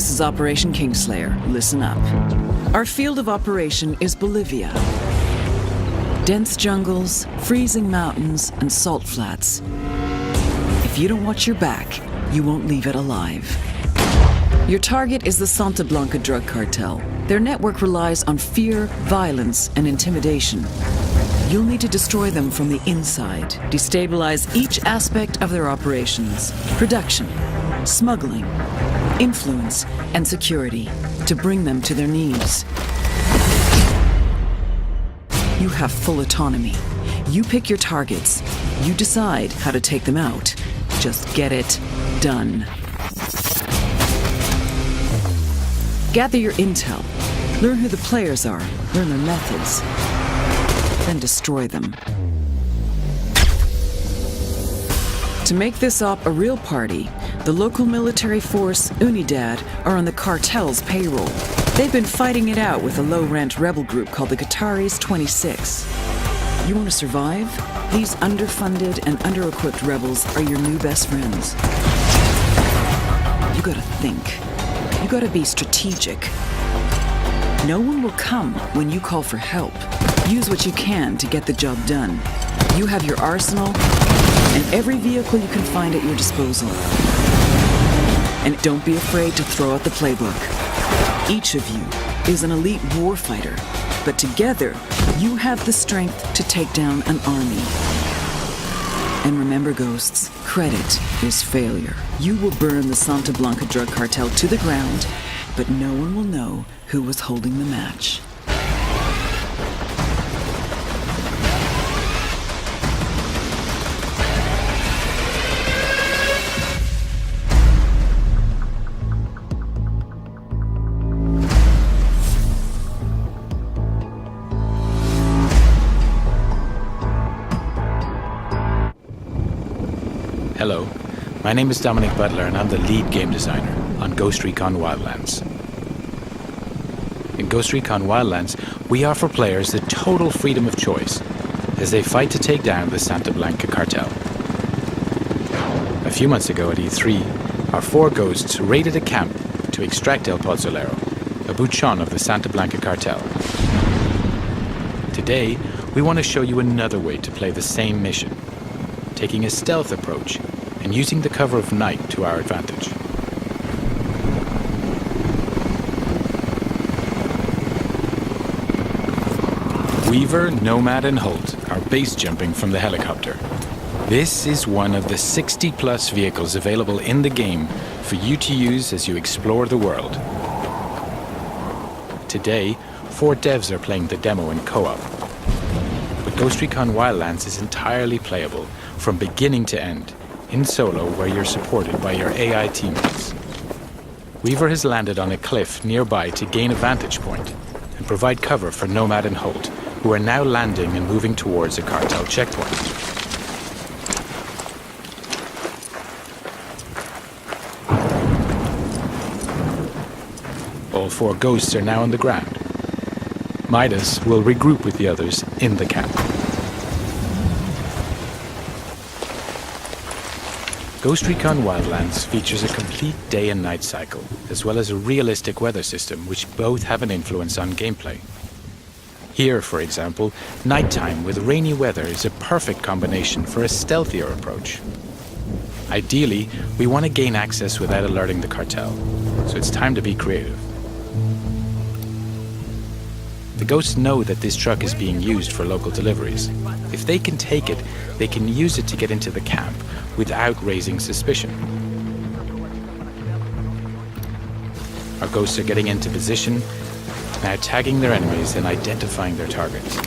This is Operation Kingslayer. Listen up. Our field of operation is Bolivia. Dense jungles, freezing mountains, and salt flats. If you don't watch your back, you won't leave it alive. Your target is the Santa Blanca drug cartel. Their network relies on fear, violence, and intimidation. You'll need to destroy them from the inside, destabilize each aspect of their operations, production, smuggling, influence, and security, to bring them to their knees. You have full autonomy. You pick your targets. You decide how to take them out. Just get it done. Gather your intel. Learn who the players are. Learn their methods. Then destroy them. To make this op a real party, the local military force, Unidad, are on the cartel's payroll. They've been fighting it out with a low-rent rebel group called the Qataris 26. You want to survive? These underfunded and under-equipped rebels are your new best friends. You gotta think. You gotta be strategic. No one will come when you call for help. Use what you can to get the job done. You have your arsenal and every vehicle you can find at your disposal. And don't be afraid to throw out the playbook. Each of you is an elite warfighter, but together you have the strength to take down an army. And remember, Ghosts, credit is failure. You will burn the Santa Blanca drug cartel to the ground, but no one will know who was holding the match. Hello, my name is Dominic Butler and I'm the lead game designer on Ghost Recon Wildlands. In Ghost Recon Wildlands, we offer players the total freedom of choice as they fight to take down the Santa Blanca cartel. A few months ago at E3, our 4 ghosts raided a camp to extract El Pozzolero, a bouchon of the Santa Blanca cartel. Today, we want to show you another way to play the same mission, taking a stealth approach and using the cover of night to our advantage. Weaver, Nomad, and Holt are base jumping from the helicopter. This is one of the 60+ vehicles available in the game for you to use as you explore the world. Today, 4 devs are playing the demo in co-op. But Ghost Recon Wildlands is entirely playable from beginning to end, in solo where you're supported by your AI teammates. Weaver has landed on a cliff nearby to gain a vantage point and provide cover for Nomad and Holt, who are now landing and moving towards a cartel checkpoint. All 4 ghosts are now on the ground. Midas will regroup with the others in the camp. Ghost Recon Wildlands features a complete day and night cycle, as well as a realistic weather system which both have an influence on gameplay. Here, for example, nighttime with rainy weather is a perfect combination for a stealthier approach. Ideally, we want to gain access without alerting the cartel, so it's time to be creative. The ghosts know that this truck is being used for local deliveries. If they can take it, they can use it to get into the camp without raising suspicion. Our ghosts are getting into position, now tagging their enemies and identifying their targets.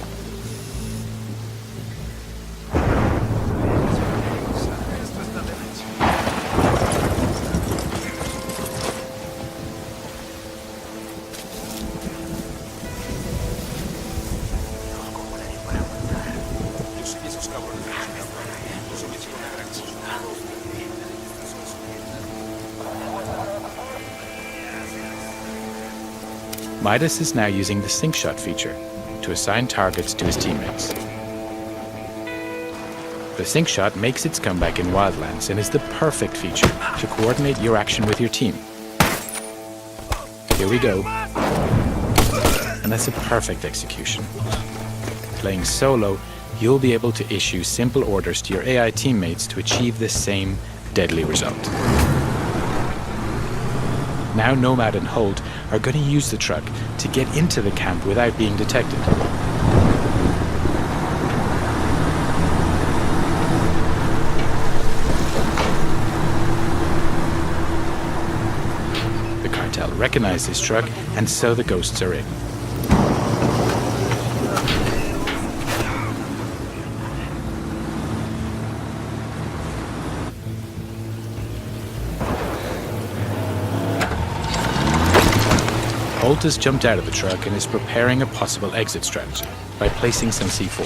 Midas is now using the sync shot feature to assign targets to his teammates. The sync shot makes its comeback in Wildlands and is the perfect feature to coordinate your action with your team. Here we go. And that's a perfect execution. Playing solo, you'll be able to issue simple orders to your AI teammates to achieve the same deadly result. Now Nomad and Holt are going to use the truck to get into the camp without being detected. The cartel recognize this truck, and so the ghosts are in. Holt has jumped out of the truck and is preparing a possible exit strategy by placing some C4.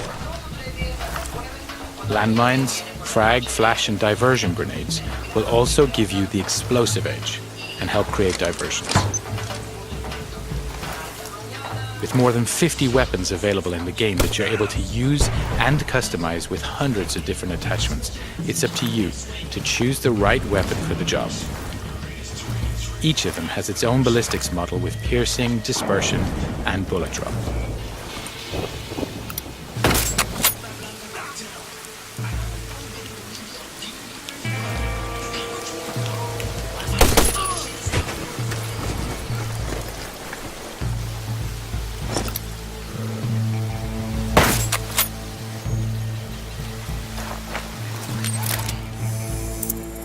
Landmines, frag, flash and diversion grenades will also give you the explosive edge and help create diversions. With more than 50 weapons available in the game that you're able to use and customize with hundreds of different attachments, it's up to you to choose the right weapon for the job. Each of them has its own ballistics model with piercing, dispersion, and bullet drop.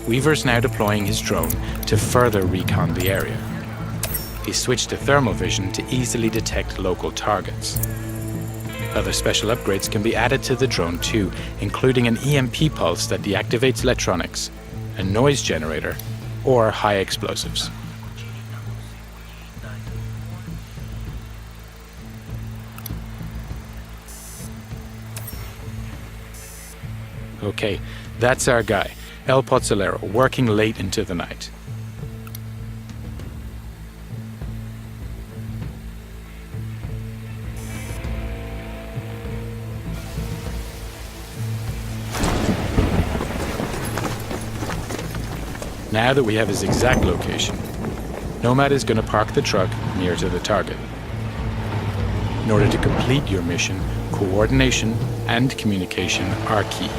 Weaver's now deploying his drone to further recon the area. He's switched to thermal vision to easily detect local targets. Other special upgrades can be added to the drone too, including an EMP pulse that deactivates electronics, a noise generator, or high explosives. Okay, that's our guy. El Pozzolero, working late into the night. Now that we have his exact location, Nomad is going to park the truck near to the target. In order to complete your mission, coordination and communication are key.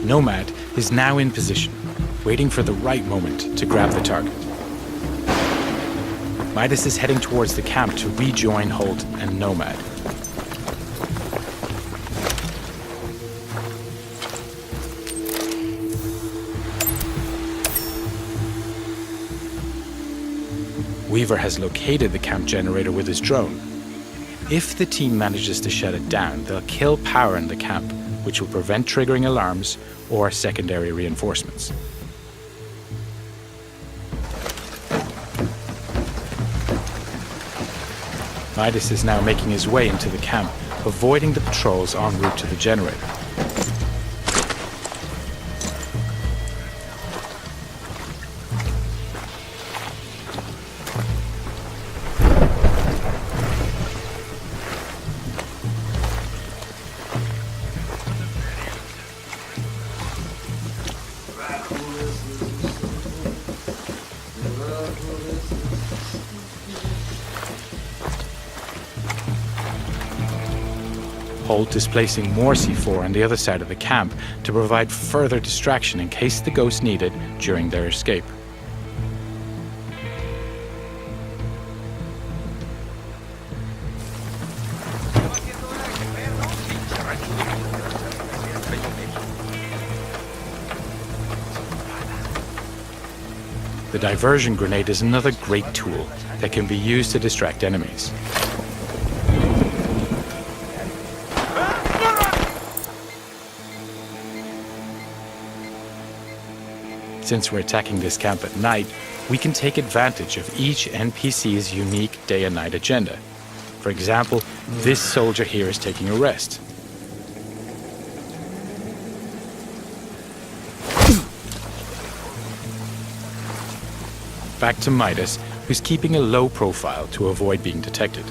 Nomad is now in position, waiting for the right moment to grab the target. Midas is heading towards the camp to rejoin Holt and Nomad. Weaver has located the camp generator with his drone. If the team manages to shut it down, they'll kill power in the camp, which will prevent triggering alarms or secondary reinforcements. Midas is now making his way into the camp, avoiding the patrols en route to the generator. Holt is placing more C4 on the other side of the camp to provide further distraction in case the ghosts need it during their escape. The diversion grenade is another great tool that can be used to distract enemies. Since we're attacking this camp at night, we can take advantage of each NPC's unique day and night agenda. For example, this soldier here is taking a rest. back to Midas, who's keeping a low profile to avoid being detected.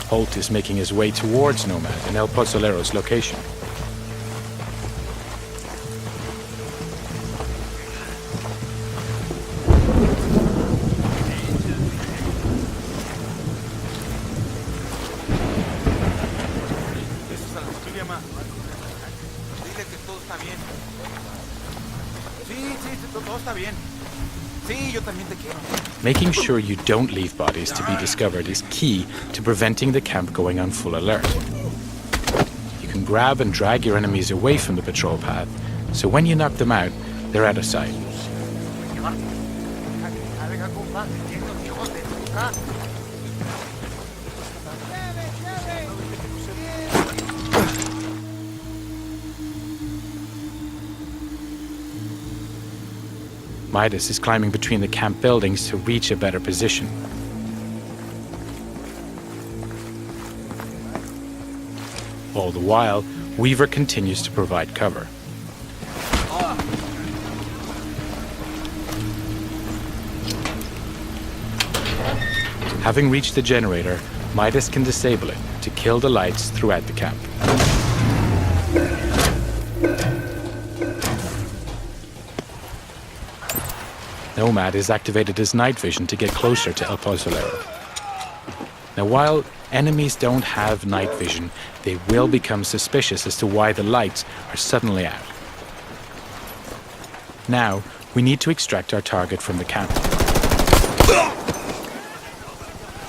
Holt is making his way towards Nomad and El Pozolero's location. Making sure you don't leave bodies to be discovered is key to preventing the camp going on full alert. You can grab and drag your enemies away from the patrol path, so when you knock them out, they're out of sight. Midas is climbing between the camp buildings to reach a better position. All the while, Weaver continues to provide cover. Having reached the generator, Midas can disable it to kill the lights throughout the camp. Nomad has activated his night vision to get closer to El Pozolero. Now, while enemies don't have night vision, they will become suspicious as to why the lights are suddenly out. Now, we need to extract our target from the camp.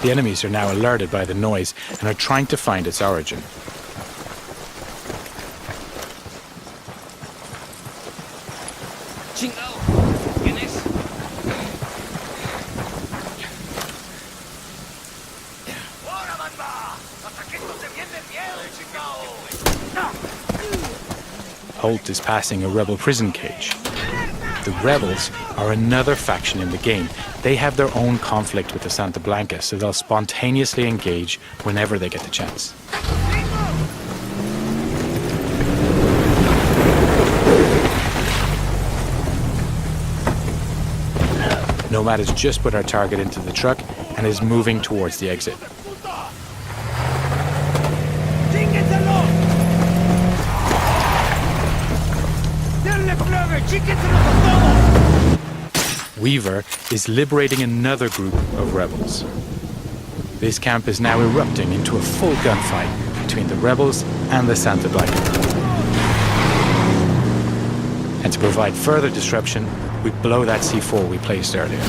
The enemies are now alerted by the noise and are trying to find its origin. Holt is passing a rebel prison cage. The rebels are another faction in the game. They have their own conflict with the Santa Blanca, so they'll spontaneously engage whenever they get the chance. Nomad has just put our target into the truck and is moving towards the exit. Weaver is liberating another group of rebels. This camp is now erupting into a full gunfight between the rebels and the Santa Blanca. And to provide further disruption, we blow that C4 we placed earlier.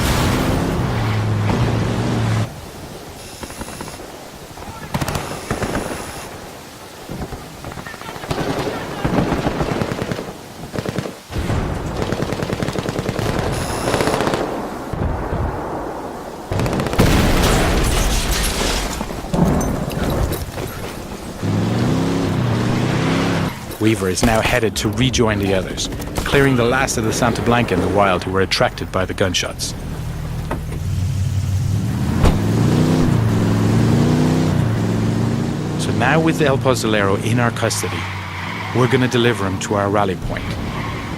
Weaver is now headed to rejoin the others, clearing the last of the Santa Blanca in the wild who were attracted by the gunshots. So now with El Pozolero in our custody, we're going to deliver him to our rally point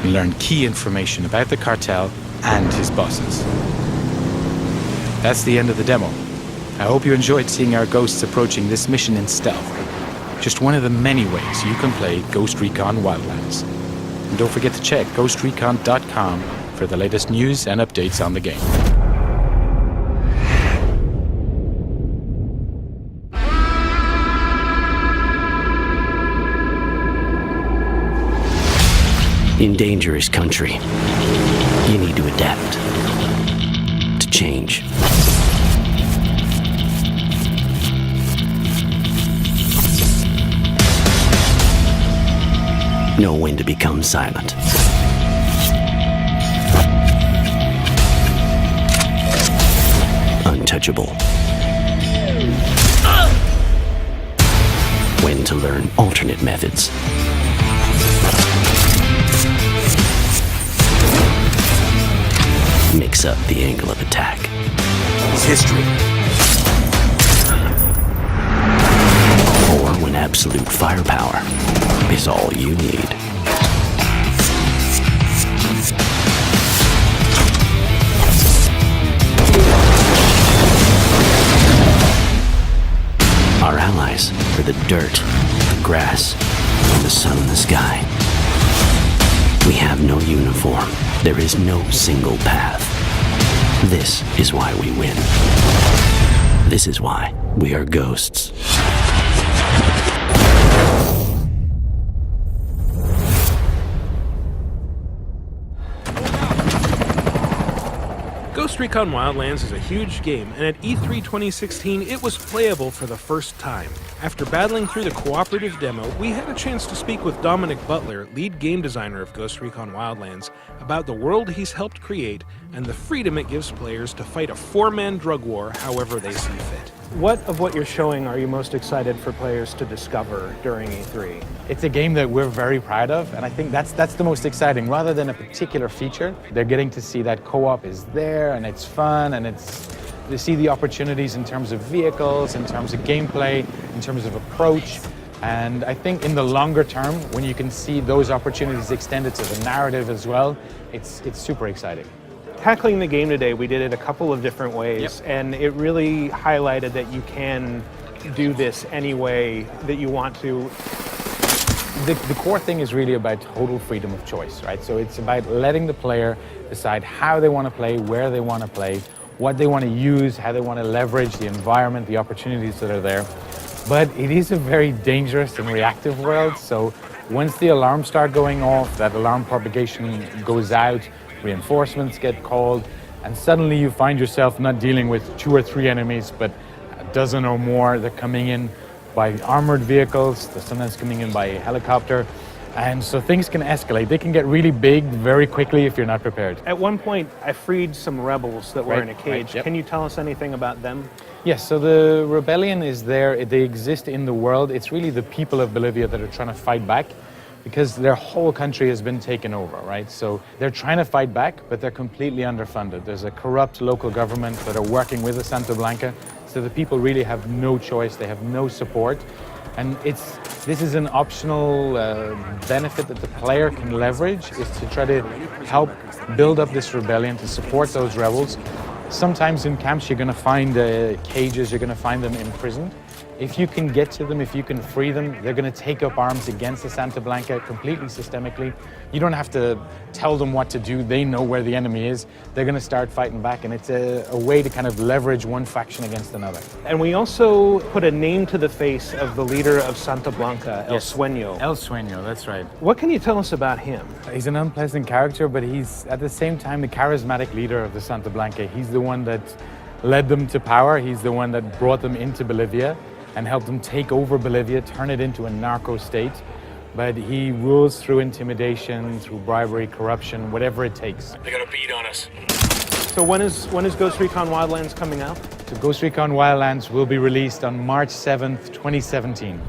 and learn key information about the cartel and his bosses. That's the end of the demo. I hope you enjoyed seeing our ghosts approaching this mission in stealth. Just one of the many ways you can play Ghost Recon Wildlands. And don't forget to check ghostrecon.com for the latest news and updates on the game. In dangerous country, you need to adapt, to change. Know when to become silent. Untouchable. When to learn alternate methods. mix up the angle of attack. It's history. Or when absolute firepower is all you need. Our allies are the dirt, the grass, and the sun in the sky. We have no uniform. There is no single path. This is why we win. This is why we are ghosts. Ghost Recon Wildlands is a huge game, and at E3 2016 it was playable for the first time. After battling through the cooperative demo, we had a chance to speak with Dominic Butler, lead game designer of Ghost Recon Wildlands, about the world he's helped create and the freedom it gives players to fight a four-man drug war however they see fit. What of what you're showing are you most excited for players to discover during E3? It's a game that we're very proud of, and I think that's the most exciting. Rather than a particular feature, they're getting to see that co-op is there, and it's fun, and they see the opportunities in terms of vehicles, in terms of gameplay, in terms of approach. And I think in the longer term, when you can see those opportunities extended to the narrative as well, it's super exciting. Tackling the game today, we did it a couple of different ways, and it really highlighted that you can do this any way that you want to. The core thing is really about total freedom of choice, right? So it's about letting the player decide how they want to play, where they want to play, what they want to use, how they want to leverage the environment, the opportunities that are there. But it is a very dangerous and reactive world, so once the alarms start going off, that alarm propagation goes out, reinforcements get called, and suddenly you find yourself not dealing with 2 or 3 enemies, but a dozen or more. They're coming in by armored vehicles, they're sometimes coming in by helicopter, and so things can escalate. They can get really big very quickly if you're not prepared. At one point, I freed some rebels that were in a cage. Right, yep. Can you tell us anything about them? Yes, so the rebellion is there. They exist in the world. It's really the people of Bolivia that are trying to fight back, because their whole country has been taken over, right? So they're trying to fight back, but they're completely underfunded. There's a corrupt local government that are working with the Santa Blanca, so the people really have no choice, they have no support. And this is an optional benefit that the player can leverage, is to try to help build up this rebellion, to support those rebels. Sometimes in camps you're going to find cages, you're going to find them imprisoned. If you can get to them, if you can free them, they're going to take up arms against the Santa Blanca completely systemically. You don't have to tell them what to do. They know where the enemy is. They're going to start fighting back, and it's a way to kind of leverage one faction against another. And we also put a name to the face of the leader of Santa Blanca, El Sueño. El Sueño, that's right. What can you tell us about him? He's an unpleasant character, but he's at the same time the charismatic leader of the Santa Blanca. He's the one that led them to power. He's the one that brought them into Bolivia and helped them take over Bolivia, turn it into a narco state. But he rules through intimidation, through bribery, corruption, whatever it takes. They got a beat on us. So when is Ghost Recon Wildlands coming out? So Ghost Recon Wildlands will be released on March 7th, 2017.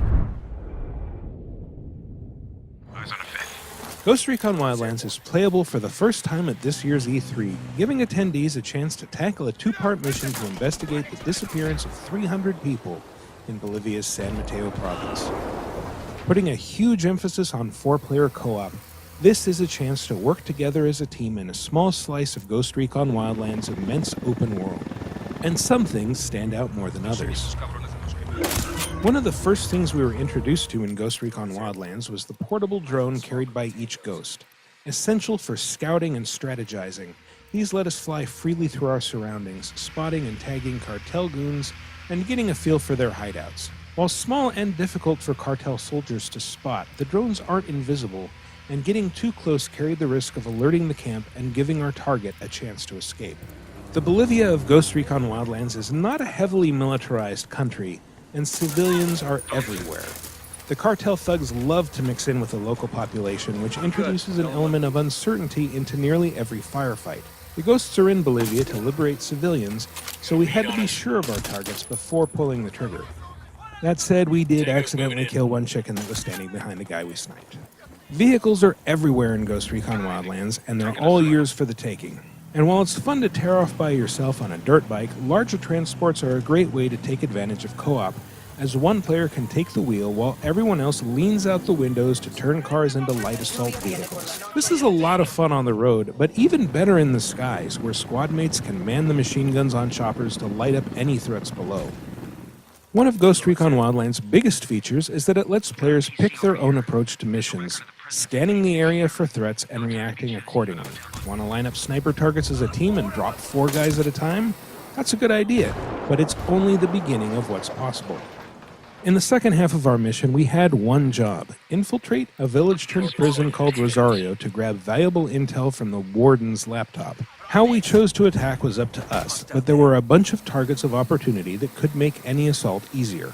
Ghost Recon Wildlands is playable for the first time at this year's E3, giving attendees a chance to tackle a 2-part mission to investigate the disappearance of 300 people in Bolivia's San Mateo province. Putting a huge emphasis on 4-player co-op, this is a chance to work together as a team in a small slice of Ghost Recon Wildlands' immense open world. And some things stand out more than others. One of the first things we were introduced to in Ghost Recon Wildlands was the portable drone carried by each ghost. Essential for scouting and strategizing, these let us fly freely through our surroundings, spotting and tagging cartel goons and getting a feel for their hideouts. While small and difficult for cartel soldiers to spot, the drones aren't invisible, and getting too close carried the risk of alerting the camp and giving our target a chance to escape. The Bolivia of Ghost Recon Wildlands is not a heavily militarized country, and civilians are everywhere. The cartel thugs love to mix in with the local population, which introduces an element of uncertainty into nearly every firefight. The ghosts are in Bolivia to liberate civilians, so we had to be sure of our targets before pulling the trigger. That said, we did accidentally kill one chicken that was standing behind the guy we sniped. Vehicles are everywhere in Ghost Recon Wildlands, and they're all yours for the taking. And while it's fun to tear off by yourself on a dirt bike, larger transports are a great way to take advantage of co-op, as one player can take the wheel while everyone else leans out the windows to turn cars into light assault vehicles. This is a lot of fun on the road, but even better in the skies, where squad mates can man the machine guns on choppers to light up any threats below. One of Ghost Recon Wildlands' biggest features is that it lets players pick their own approach to missions, scanning the area for threats and reacting accordingly. Want to line up sniper targets as a team and drop 4 guys at a time? That's a good idea, but it's only the beginning of what's possible. In the second half of our mission, we had one job: infiltrate a village-turned-prison called Rosario to grab valuable intel from the warden's laptop. How we chose to attack was up to us, but there were a bunch of targets of opportunity that could make any assault easier.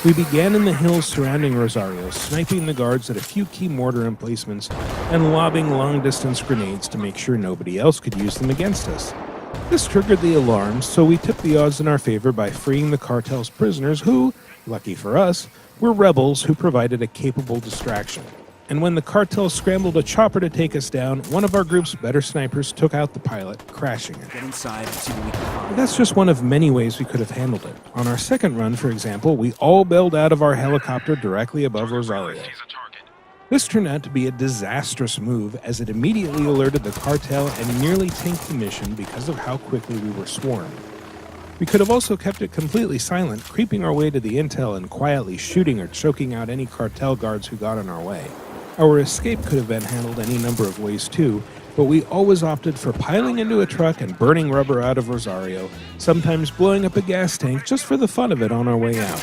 We began in the hills surrounding Rosario, sniping the guards at a few key mortar emplacements and lobbing long-distance grenades to make sure nobody else could use them against us. This triggered the alarms, so we tipped the odds in our favor by freeing the cartel's prisoners who, lucky for us, were rebels who provided a capable distraction. And when the cartel scrambled a chopper to take us down, one of our group's better snipers took out the pilot, crashing it. Get inside and see what we can find. That's just one of many ways we could have handled it. On our second run, for example, we all bailed out of our helicopter directly above Rosario. This turned out to be a disastrous move, as it immediately alerted the cartel and nearly tanked the mission because of how quickly we were swarmed. We could have also kept it completely silent, creeping our way to the intel and quietly shooting or choking out any cartel guards who got in our way. Our escape could have been handled any number of ways too, but we always opted for piling into a truck and burning rubber out of Rosario, sometimes blowing up a gas tank just for the fun of it on our way out.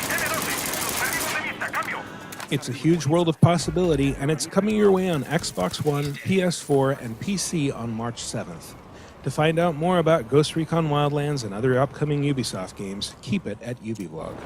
It's a huge world of possibility, and it's coming your way on Xbox One, PS4, and PC on March 7th. To find out more about Ghost Recon Wildlands and other upcoming Ubisoft games, keep it at UbiVlog.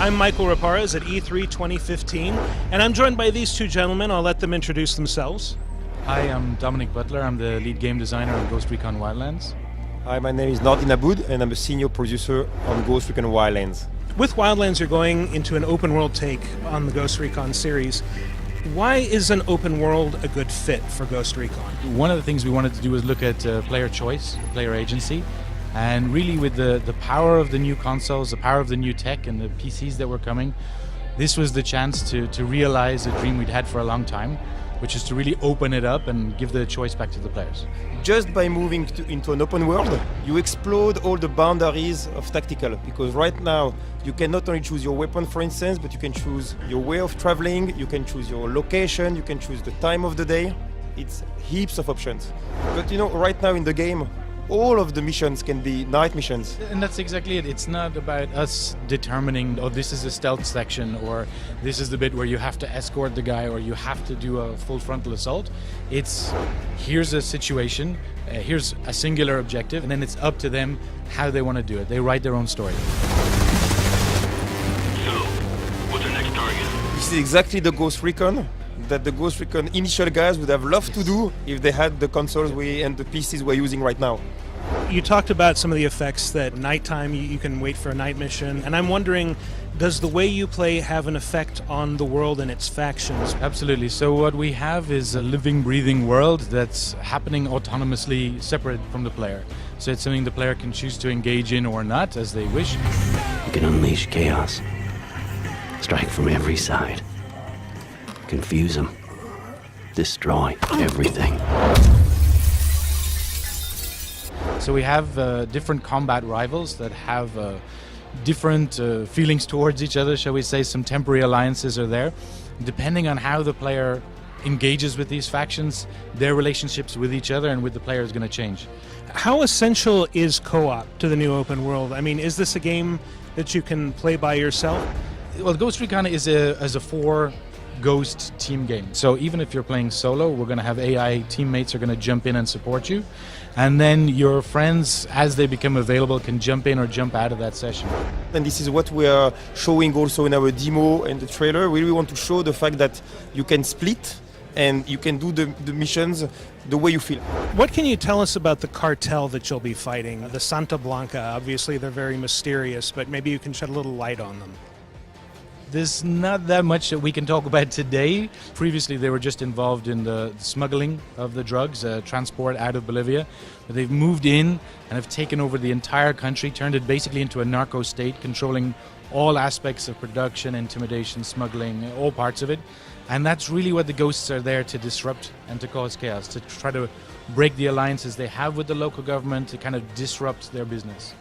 I'm Michael Raparez at E3 2015, and I'm joined by these two gentlemen. I'll let them introduce themselves. Hi, I'm Dominic Butler. I'm the lead game designer on Ghost Recon Wildlands. Hi, my name is Nordin Aboud, and I'm a senior producer on Ghost Recon Wildlands. With Wildlands, you're going into an open world take on the Ghost Recon series. Why is an open world a good fit for Ghost Recon? One of the things we wanted to do was look at player choice, player agency, and really with the power of the new consoles, the power of the new tech and the PCs that were coming, this was the chance to realize a dream we'd had for a long time, which is to really open it up and give the choice back to the players. Just by moving into an open world, you explode all the boundaries of tactical, because right now you can not only choose your weapon, for instance, but you can choose your way of traveling, you can choose your location, you can choose the time of the day. It's heaps of options. But right now in the game, all of the missions can be night missions. And that's exactly it. It's not about us determining, oh, this is a stealth section, or this is the bit where you have to escort the guy, or you have to do a full frontal assault. It's, here's a situation, here's a singular objective, and then it's up to them how they want to do it. They write their own story. So, what's our next target? This is exactly the Ghost Recon that the Ghost Recon initial guys would have loved to do if they had the consoles and the PCs we're using right now. You talked about some of the effects that nighttime you can wait for a night mission, and I'm wondering, Does the way you play have an effect on the world and its factions? Absolutely. So what we have is a living, breathing world that's happening autonomously, separate from the player. So it's something the player can choose to engage in or not, as they wish. You can unleash chaos. Strike from every side. Confuse them. Destroy everything. So we have different combat rivals that have different feelings towards each other, shall we say. Some temporary alliances are there. Depending on how the player engages with these factions, their relationships with each other and with the player is going to change. How essential is co-op to the new open world? I mean, is this a game that you can play by yourself? Well, Ghost Recon is a 4 Ghost team game. So even if you're playing solo, we're going to have AI teammates are going to jump in and support you. And then your friends, as they become available, can jump in or jump out of that session. And this is what we are showing also in our demo and the trailer. We really want to show the fact that you can split and you can do the missions the way you feel. What can you tell us about the cartel that you'll be fighting? The Santa Blanca, obviously they're very mysterious, but maybe you can shed a little light on them. There's not that much that we can talk about today. Previously, they were just involved in the smuggling of the drugs, transport out of Bolivia. But they've moved in and have taken over the entire country, turned it basically into a narco state, controlling all aspects of production, intimidation, smuggling, all parts of it. And that's really what the ghosts are there to disrupt and to cause chaos, to try to break the alliances they have with the local government, to kind of disrupt their business.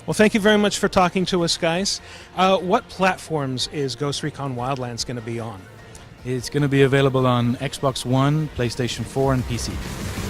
Well, thank you very much for talking to us, guys. What platforms is Ghost Recon Wildlands going to be on? It's going to be available on Xbox One, PlayStation 4, and PC.